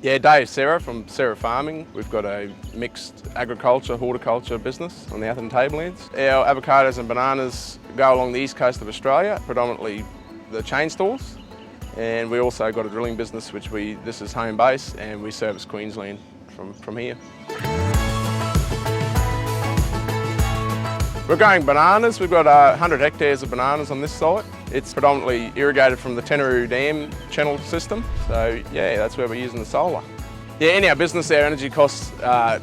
Yeah, Dave Serra from Serra Farming. We've got a mixed agriculture, horticulture business on the Atherton Tablelands. Our avocados and bananas go along the east coast of Australia, predominantly the chain stores. And we also got a drilling business, this is home base, and we service Queensland from here. We're growing bananas. We've got 100 hectares of bananas on this site. It's predominantly irrigated from the Tenaroo Dam channel system. So yeah, that's where we're using the solar. Yeah, in our business, our energy costs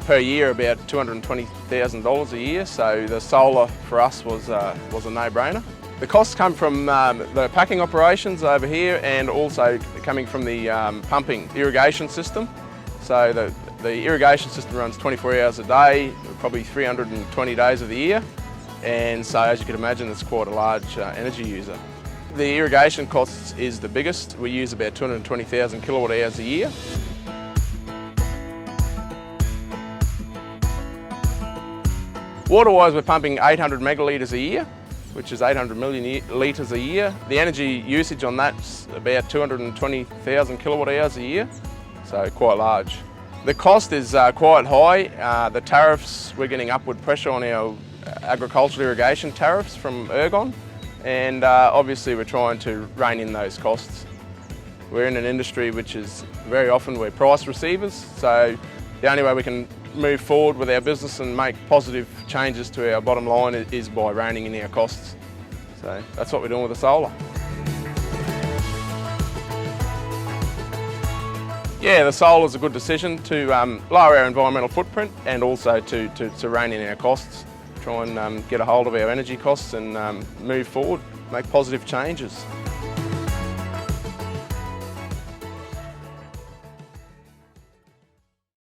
per year about $220,000 a year. So the solar for us was a no-brainer. The costs come from the packing operations over here and also coming from the pumping irrigation system. So the irrigation system runs 24 hours a day, probably 320 days of the year. And so, as you can imagine, it's quite a large energy user. The irrigation costs is the biggest. We use about 220,000 kilowatt hours a year. Water-wise, we're pumping 800 megalitres a year, which is 800 million litres a year. The energy usage on that's about 220,000 kilowatt hours a year, so quite large. The cost is quite high. The tariffs, we're getting upward pressure on our agricultural irrigation tariffs from Ergon, and obviously we're trying to rein in those costs. We're in an industry which is very often we're price receivers, so the only way we can move forward with our business and make positive changes to our bottom line is by reining in our costs. So that's what we're doing with the solar. Yeah, the solar is a good decision to lower our environmental footprint and also to rein in our costs. Try and get a hold of our energy costs and move forward, make positive changes.